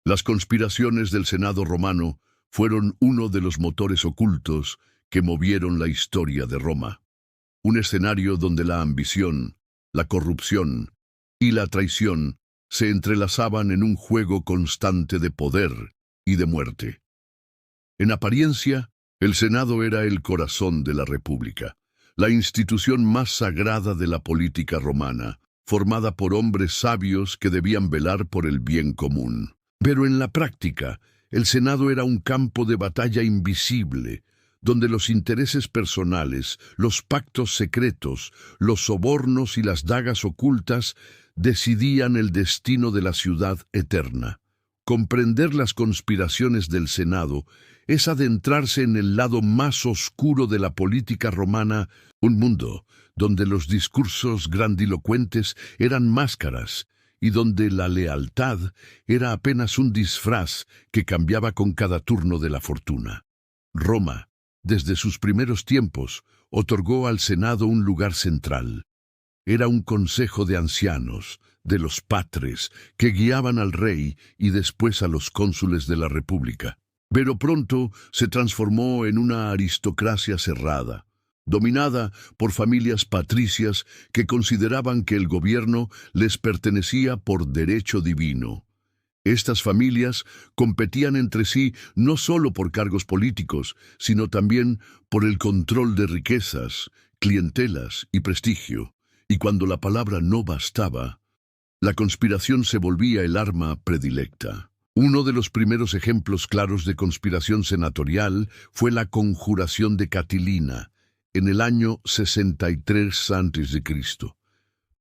Las conspiraciones del Senado romano fueron uno de los motores ocultos que movieron la historia de Roma. Un escenario donde la ambición, la corrupción y la traición se entrelazaban en un juego constante de poder y de muerte. En apariencia, el Senado era el corazón de la República, la institución más sagrada de la política romana, formada por hombres sabios que debían velar por el bien común. Pero en la práctica, el Senado era un campo de batalla invisible, donde los intereses personales, los pactos secretos, los sobornos y las dagas ocultas decidían el destino de la ciudad eterna. Comprender las conspiraciones del Senado es adentrarse en el lado más oscuro de la política romana, un mundo donde los discursos grandilocuentes eran máscaras y donde la lealtad era apenas un disfraz que cambiaba con cada turno de la fortuna. Roma, desde sus primeros tiempos, otorgó al Senado un lugar central. Era un consejo de ancianos, de los patres, que guiaban al rey y después a los cónsules de la República. Pero pronto se transformó en una aristocracia cerrada, dominada por familias patricias que consideraban que el gobierno les pertenecía por derecho divino. Estas familias competían entre sí no solo por cargos políticos, sino también por el control de riquezas, clientelas y prestigio. Y cuando la palabra no bastaba, la conspiración se volvía el arma predilecta. Uno de los primeros ejemplos claros de conspiración senatorial fue la conjuración de Catilina, en el año 63 a.C.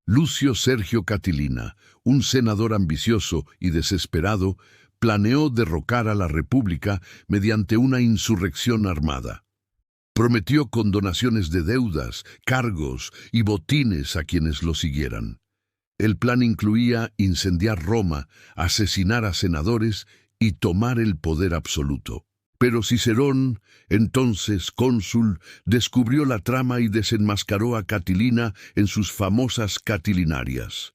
Lucio Sergio Catilina, un senador ambicioso y desesperado, planeó derrocar a la República mediante una insurrección armada. Prometió condonaciones de deudas, cargos y botines a quienes lo siguieran. El plan incluía incendiar Roma, asesinar a senadores y tomar el poder absoluto. Pero Cicerón, entonces cónsul, descubrió la trama y desenmascaró a Catilina en sus famosas Catilinarias.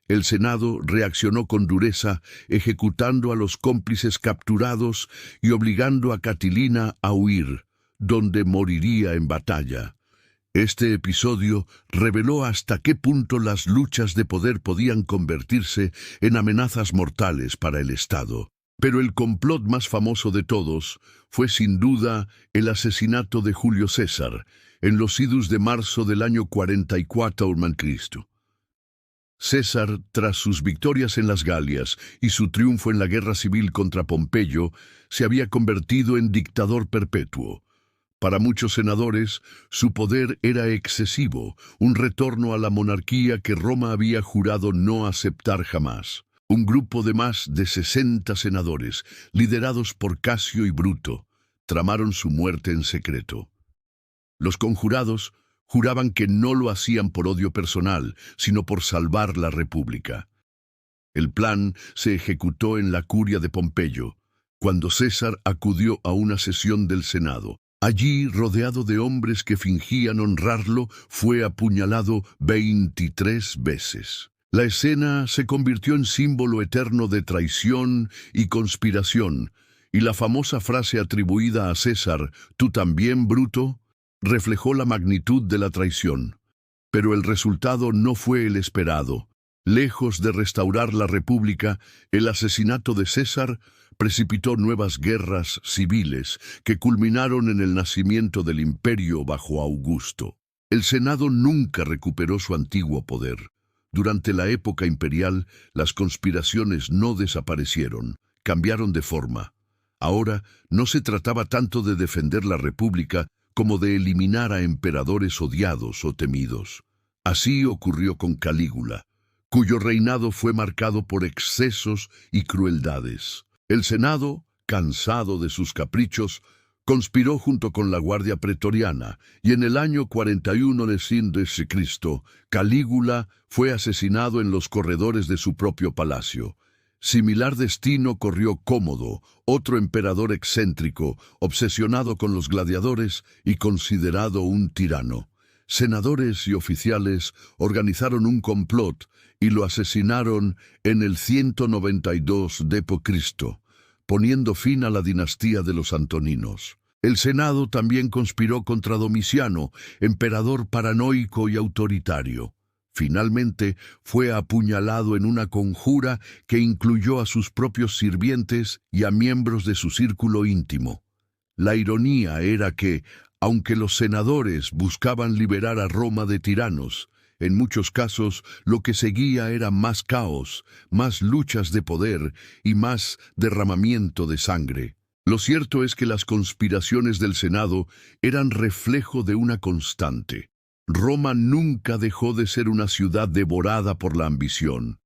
El Senado reaccionó con dureza, ejecutando a los cómplices capturados y obligando a Catilina a huir, donde moriría en batalla. Este episodio reveló hasta qué punto las luchas de poder podían convertirse en amenazas mortales para el Estado. Pero el complot más famoso de todos fue sin duda el asesinato de Julio César en los idus de marzo del año 44 a.C. César, tras sus victorias en las Galias y su triunfo en la guerra civil contra Pompeyo, se había convertido en dictador perpetuo. Para muchos senadores, su poder era excesivo, un retorno a la monarquía que Roma había jurado no aceptar jamás. Un grupo de más de 60 senadores, liderados por Casio y Bruto, tramaron su muerte en secreto. Los conjurados juraban que no lo hacían por odio personal, sino por salvar la República. El plan se ejecutó en la curia de Pompeyo, cuando César acudió a una sesión del Senado. Allí, rodeado de hombres que fingían honrarlo, fue apuñalado 23 veces. La escena se convirtió en símbolo eterno de traición y conspiración, y la famosa frase atribuida a César, «¿Tú también, Bruto?», reflejó la magnitud de la traición. Pero el resultado no fue el esperado. Lejos de restaurar la República, el asesinato de César precipitó nuevas guerras civiles que culminaron en el nacimiento del imperio bajo Augusto. El Senado nunca recuperó su antiguo poder. Durante la época imperial, las conspiraciones no desaparecieron, cambiaron de forma. Ahora no se trataba tanto de defender la República como de eliminar a emperadores odiados o temidos. Así ocurrió con Calígula, cuyo reinado fue marcado por excesos y crueldades. El Senado, cansado de sus caprichos, conspiró junto con la Guardia Pretoriana, y en el año 41 a.C., Calígula fue asesinado en los corredores de su propio palacio. Similar destino corrió Cómodo, otro emperador excéntrico, obsesionado con los gladiadores y considerado un tirano. senadores y oficiales organizaron un complot y lo asesinaron en el 192 d.C., poniendo fin a la dinastía de los Antoninos. El Senado también conspiró contra Domiciano, emperador paranoico y autoritario. Finalmente, fue apuñalado en una conjura que incluyó a sus propios sirvientes y a miembros de su círculo íntimo. La ironía era que, aunque los senadores buscaban liberar a Roma de tiranos, en muchos casos lo que seguía era más caos, más luchas de poder y más derramamiento de sangre. Lo cierto es que las conspiraciones del Senado eran reflejo de una constante. Roma nunca dejó de ser una ciudad devorada por la ambición.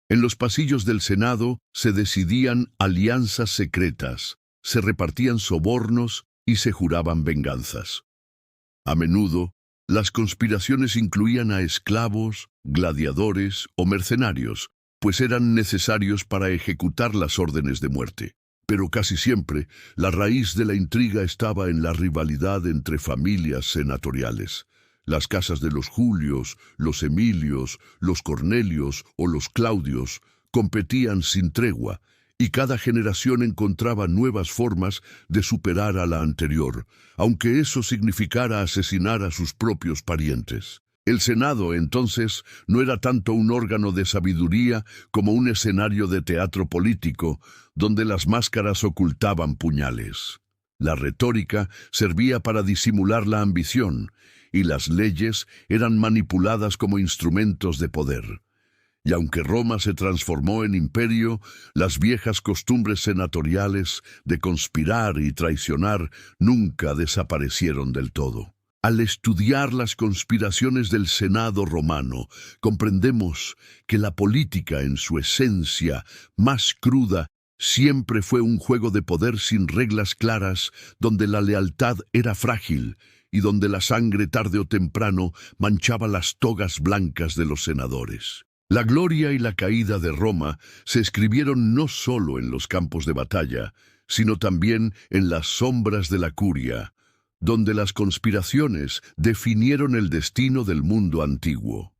En los pasillos del Senado se decidían alianzas secretas, se repartían sobornos y se juraban venganzas. A menudo, las conspiraciones incluían a esclavos, gladiadores o mercenarios, pues eran necesarios para ejecutar las órdenes de muerte. Pero casi siempre, la raíz de la intriga estaba en la rivalidad entre familias senatoriales. Las casas de los Julios, los Emilios, los Cornelios o los Claudios competían sin tregua, y cada generación encontraba nuevas formas de superar a la anterior, aunque eso significara asesinar a sus propios parientes. El Senado, entonces, no era tanto un órgano de sabiduría como un escenario de teatro político, donde las máscaras ocultaban puñales. La retórica servía para disimular la ambición, y las leyes eran manipuladas como instrumentos de poder. Y aunque Roma se transformó en imperio, las viejas costumbres senatoriales de conspirar y traicionar nunca desaparecieron del todo. Al estudiar las conspiraciones del Senado romano, comprendemos que la política en su esencia más cruda siempre fue un juego de poder sin reglas claras, donde la lealtad era frágil y donde la sangre tarde o temprano manchaba las togas blancas de los senadores. La gloria y la caída de Roma se escribieron no solo en los campos de batalla, sino también en las sombras de la curia, donde las conspiraciones definieron el destino del mundo antiguo.